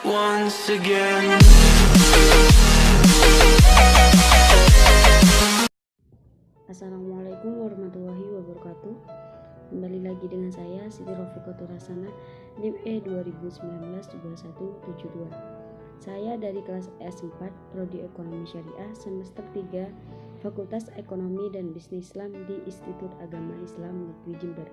Once again. Assalamualaikum warahmatullahi wabarakatuh. Kembali lagi dengan saya Siti Rofiqatur Hasanah, NIM E2019-2172. Saya dari kelas S4 Prodi Ekonomi Syariah semester 3 Fakultas Ekonomi dan Bisnis Islam di Institut Agama Islam Negeri Jember.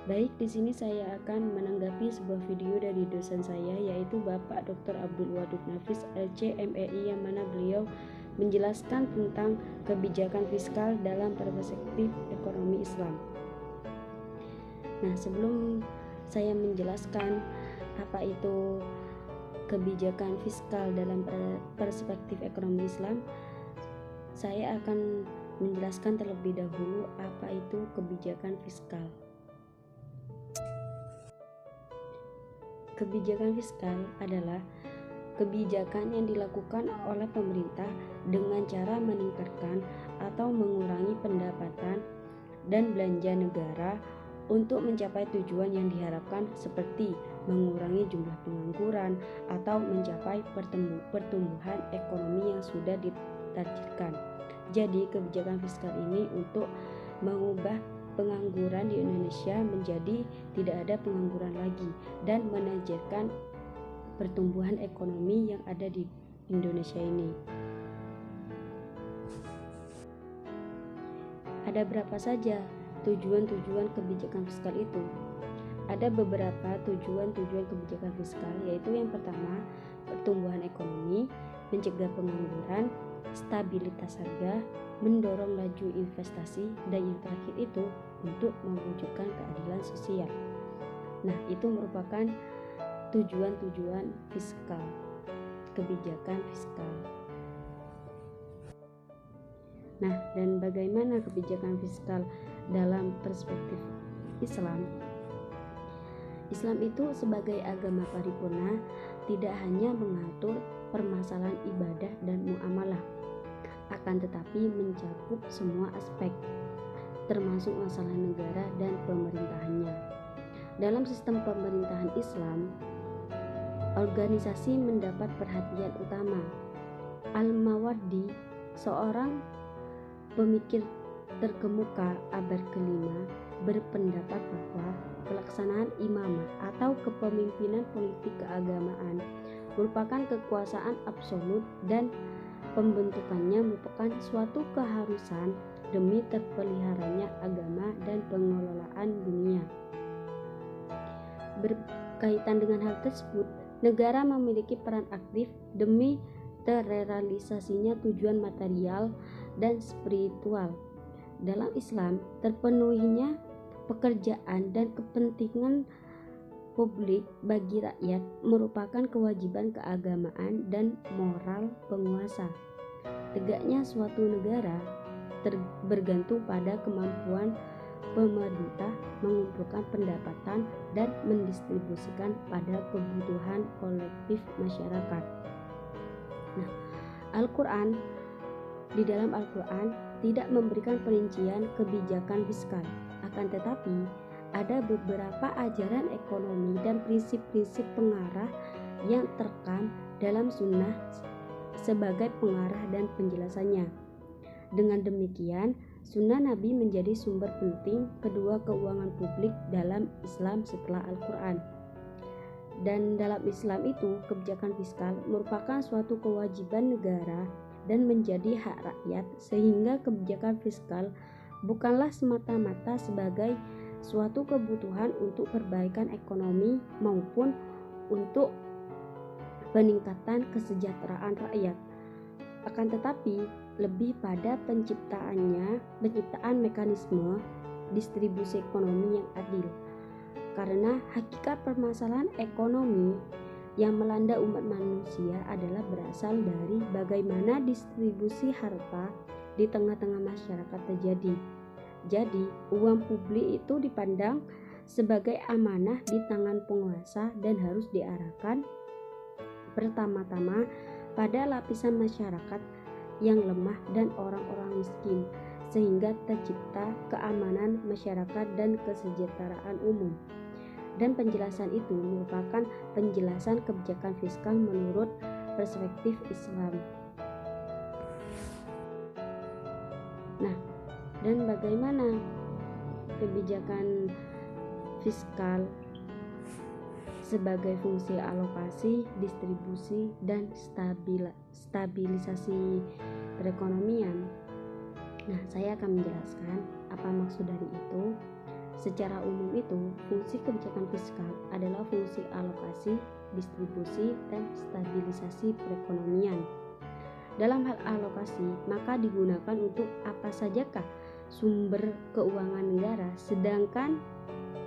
Baik, di sini saya akan menanggapi sebuah video dari dosen saya, yaitu Bapak Dr. Abdul Wadud Nafis LC MEI, yang mana beliau menjelaskan tentang kebijakan fiskal dalam perspektif ekonomi Islam. Nah, sebelum saya menjelaskan apa itu kebijakan fiskal dalam perspektif ekonomi Islam, saya akan menjelaskan terlebih dahulu apa itu kebijakan fiskal. Kebijakan fiskal adalah kebijakan yang dilakukan oleh pemerintah dengan cara meningkatkan atau mengurangi pendapatan dan belanja negara untuk mencapai tujuan yang diharapkan, seperti mengurangi jumlah pengangguran atau mencapai pertumbuhan ekonomi yang sudah ditargetkan. Jadi, kebijakan fiskal ini untuk mengubah pengangguran di Indonesia menjadi tidak ada pengangguran lagi dan menargetkan pertumbuhan ekonomi yang ada di Indonesia ini. Ada berapa saja tujuan-tujuan kebijakan fiskal itu? Ada beberapa tujuan-tujuan kebijakan fiskal, yaitu yang pertama, pertumbuhan ekonomi, mencegah pengangguran, stabilitas harga, mendorong laju investasi, dan yang terakhir itu untuk mewujudkan keadilan sosial. Nah, itu merupakan tujuan-tujuan fiskal, kebijakan fiskal. Nah, dan bagaimana kebijakan fiskal dalam perspektif Islam? Islam itu sebagai agama paripurna tidak hanya mengatur permasalahan ibadah dan muamalah, akan tetapi mencakup semua aspek, termasuk masalah negara dan pemerintahannya. Dalam sistem pemerintahan Islam, organisasi mendapat perhatian utama. Al-Mawardi, seorang pemikir terkemuka abad ke-5, berpendapat bahwa pelaksanaan imamah atau kepemimpinan politik keagamaan merupakan kekuasaan absolut dan pembentukannya merupakan suatu keharusan demi terpeliharanya agama dan pengelolaan dunia. Berkaitan dengan hal tersebut, negara memiliki peran aktif demi terrealisasinya tujuan material dan spiritual. Dalam Islam, terpenuhinya pekerjaan dan kepentingan publik bagi rakyat merupakan kewajiban keagamaan dan moral penguasa. Tegaknya suatu negara bergantung pada kemampuan pemerintah mengumpulkan pendapatan dan mendistribusikan pada kebutuhan kolektif masyarakat. Nah, di dalam Al-Quran tidak memberikan perincian kebijakan fiskal, akan tetapi ada beberapa ajaran ekonomi dan prinsip-prinsip pengarah yang terekam dalam sunnah sebagai pengarah dan penjelasannya. Dengan demikian, sunnah Nabi menjadi sumber penting kedua keuangan publik dalam Islam setelah Al-Quran. Dan dalam Islam itu, kebijakan fiskal merupakan suatu kewajiban negara dan menjadi hak rakyat, sehingga kebijakan fiskal bukanlah semata-mata sebagai suatu kebutuhan untuk perbaikan ekonomi maupun untuk peningkatan kesejahteraan rakyat, akan tetapi lebih pada penciptaan mekanisme distribusi ekonomi yang adil. Karena hakikat permasalahan ekonomi yang melanda umat manusia adalah berasal dari bagaimana distribusi harta di tengah-tengah masyarakat terjadi. Jadi, uang publik itu dipandang sebagai amanah di tangan penguasa dan harus diarahkan pertama-tama pada lapisan masyarakat yang lemah dan orang-orang miskin, sehingga tercipta keamanan masyarakat dan kesejahteraan umum. dan penjelasan itu merupakan penjelasan kebijakan fiskal menurut perspektif Islam. Nah, dan bagaimana kebijakan fiskal sebagai fungsi alokasi, distribusi, dan stabilisasi perekonomian? Nah, saya akan menjelaskan apa maksud dari itu. Secara umum itu, fungsi kebijakan fiskal adalah fungsi alokasi, distribusi, dan stabilisasi perekonomian. Dalam hal alokasi, maka digunakan untuk apa sajakah sumber keuangan negara, sedangkan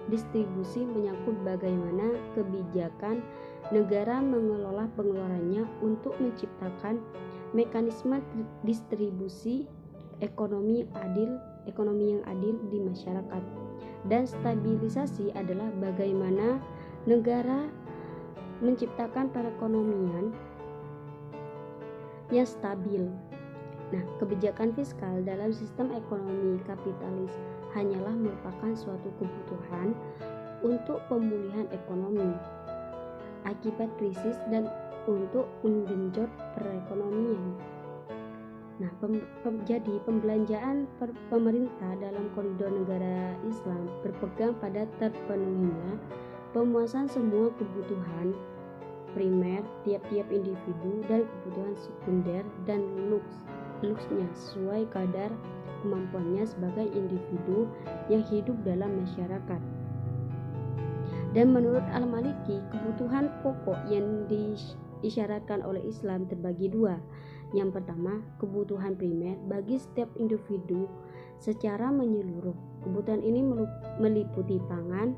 distribusi menyangkut bagaimana kebijakan negara mengelola pengeluarannya untuk menciptakan mekanisme distribusi ekonomi yang adil di masyarakat. Dan stabilisasi adalah bagaimana negara menciptakan perekonomian yang stabil. Nah, kebijakan fiskal dalam sistem ekonomi kapitalis hanyalah merupakan suatu kebutuhan untuk pemulihan ekonomi akibat krisis dan untuk menggenjot perekonomian. Nah, jadi pembelanjaan pemerintah dalam koridor negara Islam berpegang pada terpenuhinya pemuasan semua kebutuhan primer tiap-tiap individu dan kebutuhan sekunder dan luksnya sesuai kadar kemampuannya sebagai individu yang hidup dalam masyarakat. Dan menurut Al-Maliki, kebutuhan pokok yang diisyaratkan oleh Islam terbagi dua. Yang pertama, kebutuhan primer bagi setiap individu secara menyeluruh. Kebutuhan ini meliputi pangan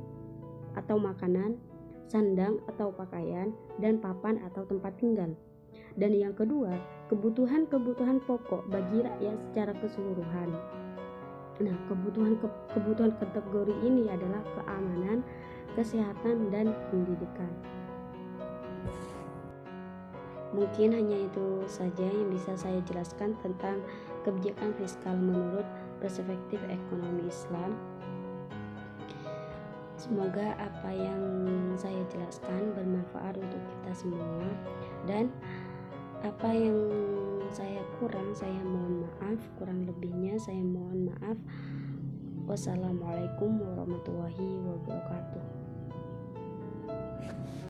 atau makanan, sandang atau pakaian, dan papan atau tempat tinggal. Dan yang kedua, kebutuhan pokok bagi rakyat secara keseluruhan. Nah, kebutuhan kategori ini adalah keamanan, kesehatan, dan pendidikan. Mungkin hanya itu saja yang bisa saya jelaskan tentang kebijakan fiskal menurut perspektif ekonomi Islam. Semoga apa yang saya jelaskan bermanfaat untuk kita semua, dan apa yang saya kurang, saya mohon maaf. Kurang lebihnya saya mohon maaf. Wassalamualaikum warahmatullahi wabarakatuh.